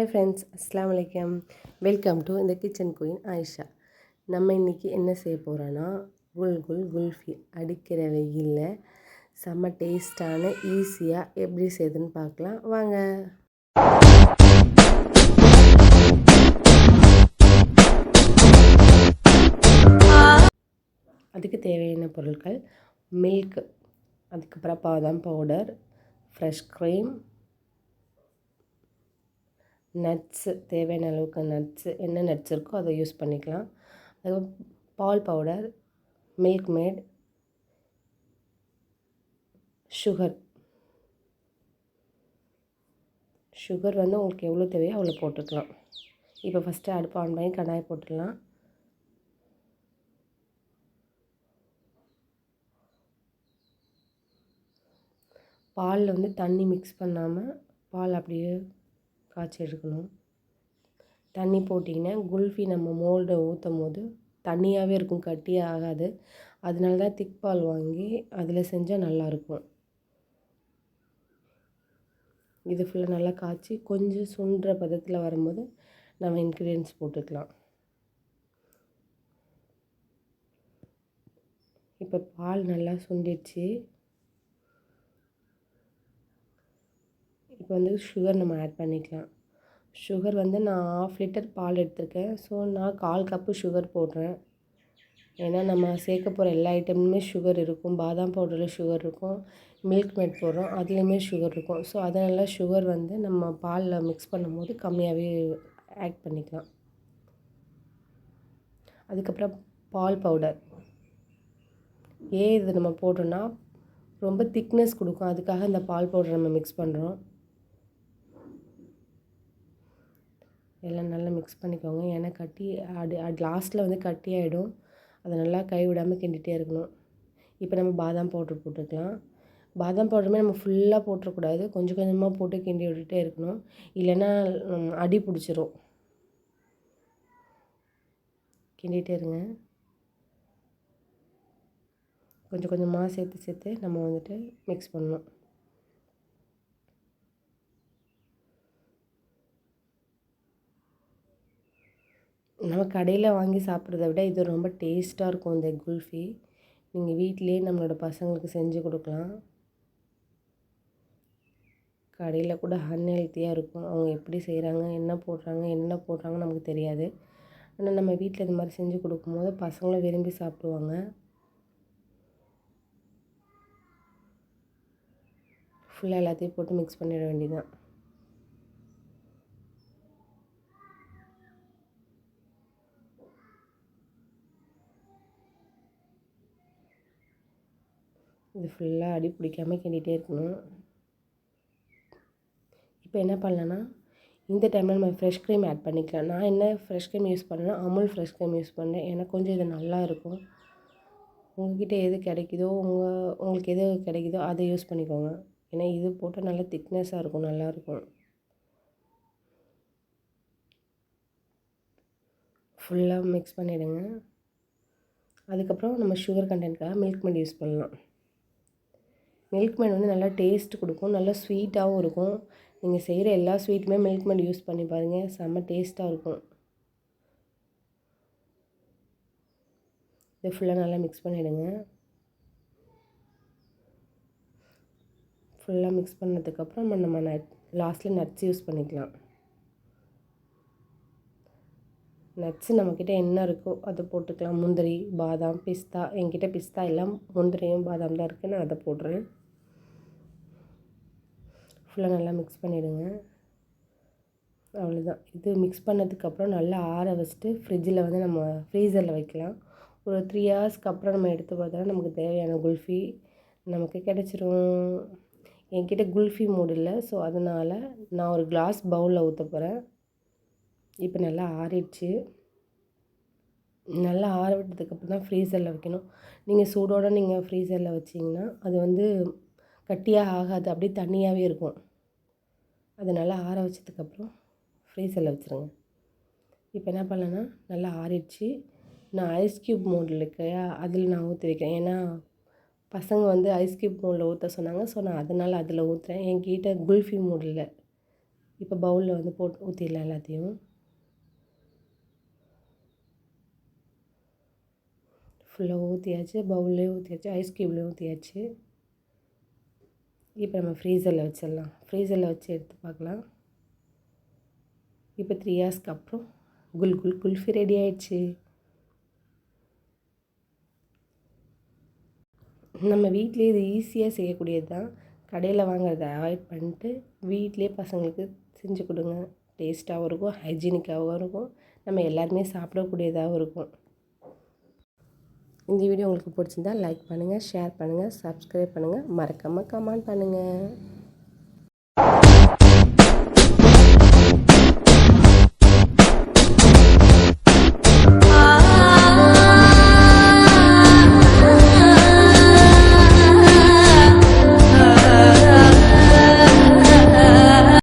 Hi friends, அஸ்ஸலாமு அலைக்கும். Welcome to இந்த கிச்சன் குயின் ஆயிஷா. நம்ம இன்றைக்கி என்ன செய்ய போகிறோன்னா குல்ஃபி. அடிக்கிற வெயிலில் செம்ம டேஸ்டான ஈஸியாக எப்படி செய்யுதுன்னு பார்க்கலாம் வாங்க. அதுக்கு தேவையான பொருட்கள் மில்க், அதுக்கப்புறம் பாதாம் பவுடர், ஃப்ரெஷ் க்ரீம், நட்ஸு, தேவையான அளவுக்கு நட்ஸு, என்ன நட்ஸ் இருக்கோ அதை யூஸ் பண்ணிக்கலாம். அதுக்கப்புறம் பால் பவுடர், மில்க் மேட், சுகர் வந்து உங்களுக்கு எவ்வளோ தேவையோ அவ்வளோ போட்டுக்கலாம். இப்போ ஃபஸ்ட்டு அடுப்பு ஆன் பண்ணி கடாயை போட்டுடலாம். பாலில் வந்து தண்ணி மிக்ஸ் பண்ணாமல் பால் அப்படியே காய்ச்சி எடுக்கணும். தண்ணி போட்டிங்கன்னா குல்ஃபி நம்ம மோல்டை ஊற்றும் போது தண்ணியாகவே இருக்கும், கட்டியே ஆகாது. அதனால தான் திக் பால் வாங்கி அதில் செஞ்சால் நல்லாயிருக்கும். இது ஃபுல்லாக நல்லா காய்ச்சி கொஞ்சம் சுண்டுற பதத்தில் வரும்போது நம்ம இன்க்ரீடியன்ஸ் போட்டுக்கலாம். இப்போ பால் நல்லா சுண்டிடுச்சு. இப்போ வந்து சுகர் நம்ம ஆட் பண்ணிக்கலாம். சுகர் வந்து நான் 1/2 லிட்டர் பால் எடுத்திருக்கேன். ஸோ நான் 1/4 கப்பு சுகர் போடுறேன். ஏன்னா நம்ம சேர்க்க போகிற எல்லா ஐட்டமுமே சுகர் இருக்கும். பாதாம் பவுடரில் சுகர் இருக்கும், மில்க் மேட் போடுறோம் அதுலேயுமே சுகர் இருக்கும். ஸோ அதனால் சுகர் வந்து நம்ம பாலில் மிக்ஸ் பண்ணும்போது கம்மியாகவே ஆட் பண்ணிக்கலாம். அதுக்கப்புறம் பால் பவுடர். ஏன் இது நம்ம போடுறோன்னா ரொம்ப திக்னஸ் கொடுக்கும், அதுக்காக இந்த பால் பவுடர் நம்ம மிக்ஸ் பண்ணுறோம். எல்லாம் நல்லா மிக்ஸ் பண்ணிக்கோங்க. ஏன்னா லாஸ்ட்டில் வந்து கட்டி ஆகிடும். அதை நல்லா கை விடாமல் கிண்டிகிட்டே இருக்கணும். இப்போ நம்ம பாதாம் பவுட்ரு போட்டுக்கலாம். பாதாம் பவுடருமே நம்ம ஃபுல்லாக போட்டுறக்கூடாது, கொஞ்சம் கொஞ்சமாக போட்டு கிண்டி விட்டுட்டே இருக்கணும், இல்லைன்னா அடி பிடிச்சிரும். கிண்டிகிட்டே இருங்க. கொஞ்சம் கொஞ்சமாக சேர்த்து நம்ம வந்துட்டு மிக்ஸ் பண்ணணும். நம்ம கடையில் வாங்கி சாப்பிட்றத விட இது ரொம்ப டேஸ்ட்டாக இருக்கும். இந்த குல்ஃபி நீங்கள் வீட்டிலே நம்மளோட பசங்களுக்கு செஞ்சு கொடுக்கலாம். கடையில் கூட அன்ஹெல்த்தியாக இருக்கும். அவங்க எப்படி செய்கிறாங்க, என்ன போடுறாங்கன்னு நமக்கு தெரியாது. ஆனால் நம்ம வீட்டில் இது மாதிரி செஞ்சு கொடுக்கும்போது பசங்களும் விரும்பி சாப்பிடுவாங்க. ஃபுல்லாக எல்லாத்தையும் போட்டு மிக்ஸ் பண்ணிட வேண்டியதுதான். இது ஃபுல்லாக அடி பிடிக்காமல் கிண்டிகிட்டே இருக்கணும். இப்போ என்ன பண்ணலான்னா இந்த டைமில் நம்ம ஃப்ரெஷ் க்ரீம் ஆட் பண்ணிக்கலாம். நான் என்ன ஃப்ரெஷ் க்ரீம் யூஸ் பண்ணேன்னா அமுல் ஃப்ரெஷ் க்ரீம் யூஸ் பண்ணேன். ஏன்னா கொஞ்சம் இது நல்லா இருக்கும். உங்கள்கிட்ட எது கிடைக்குதோ உங்களுக்கு எது கிடைக்குதோ அதை யூஸ் பண்ணிக்கோங்க. ஏன்னா இது போட்டால் நல்லா திக்னஸாக இருக்கும், நல்லாயிருக்கும். ஃபுல்லாக மிக்ஸ் பண்ணிவிடுங்க. அதுக்கப்புறம் நம்ம சுகர் கண்டென்ட்காக மில்க் மேட் யூஸ் பண்ணலாம். மில்க் மேட் வந்து நல்லா டேஸ்ட் கொடுக்கும், நல்லா ஸ்வீட்டாகவும் இருக்கும். நீங்கள் செய்கிற எல்லா ஸ்வீட்டுமே மில்க் மேட் யூஸ் பண்ணி பாருங்கள், செம்ம டேஸ்ட்டாக இருக்கும். இது ஃபுல்லாக நல்லா மிக்ஸ் பண்ணிவிடுங்க. ஃபுல்லாக மிக்ஸ் பண்ணதுக்கப்புறம் நம்ம லாஸ்ட்டில் நட்ஸ் யூஸ் பண்ணிக்கலாம். நட்ஸு நம்மக்கிட்ட என்ன இருக்கோ அதை போட்டுக்கலாம். முந்திரி, பாதாம், பிஸ்தா. என்கிட்ட பிஸ்தா எல்லாம் முந்திரியும் பாதாம் தான் இருக்குது, நான் அதை போடுறேன். ஃபுல்லாக நல்லா மிக்ஸ் பண்ணிவிடுங்க. அவ்வளோதான். இது மிக்ஸ் பண்ணதுக்கப்புறம் நல்லா ஆற வச்சுட்டு ஃப்ரிட்ஜில் வந்து நம்ம ஃப்ரீசரில் வைக்கலாம். ஒரு 3 ஹவர்ஸ்க்கு அப்புறம் நம்ம எடுத்து பார்த்தோன்னா நமக்கு தேவையான குல்ஃபி நமக்கு கிடச்சிரும். என்கிட்ட குல்ஃபி மூடு இல்லை, ஸோ அதனால் நான் ஒரு கிளாஸ் பவுலில் ஊற்ற போகிறேன். இப்போ நல்லா ஆறிடுச்சு. நல்லா ஆற விட்டதுக்கப்புறம் தான் ஃப்ரீசரில் வைக்கணும். நீங்கள் சூடோடு நீங்கள் ஃப்ரீசரில் வச்சிங்கன்னா அது வந்து கட்டியாக ஆகாது, அப்படியே தண்ணியாகவே இருக்கும். அது நல்லா ஆற வச்சதுக்கப்புறம் ஃப்ரீசரில் வச்சுருங்க. இப்போ என்ன பண்ணலான்னா நல்லா ஆறிடுச்சு. நான் ஐஸ் க்யூப் மோடில் இருக்கையா அதில் நான் ஊற்றி வைக்கிறேன். ஏன்னா பசங்க வந்து ஐஸ் க்யூப் மோடில் ஊற்ற சொன்னாங்க. ஸோ நான் அதனால் அதில் ஊற்றுறேன். என்கிட்ட குல்ஃபி மோட் இல்லை. இப்போ பவுலில் வந்து போட்டு ஊற்றிடலாம் எல்லாத்தையும். ஃபுல்லாக ஊற்றியாச்சு, பவுல்லையும் ஊற்றியாச்சு, ஐஸ் க்யூப்லேயும் ஊற்றியாச்சு. இப்போ நம்ம ஃப்ரீசரில் வச்சிடலாம். ஃப்ரீசரில் வச்சு எடுத்து பார்க்கலாம். இப்போ 3 ஹார்ஸ்க்கு அப்புறம் குல்ஃபி ரெடி ஆயிடுச்சு. நம்ம வீட்டிலே இது ஈஸியாக செய்யக்கூடியது தான். கடையில் வாங்குறத அவாய்ட் பண்ணிட்டு வீட்டிலே பசங்களுக்கு செஞ்சு கொடுங்க. டேஸ்ட்டாகவும் இருக்கும், ஹைஜீனிக்காகவும் இருக்கும், நம்ம எல்லாருமே சாப்பிடக்கூடியதாகவும் இருக்கும். இந்த வீடியோ உங்களுக்கு பிடிச்சிருந்தா லைக் பண்ணுங்கள், ஷேர் பண்ணுங்கள், சப்ஸ்கிரைப் பண்ணுங்கள், மறக்காமல் கமெண்ட் பண்ணுங்கள்.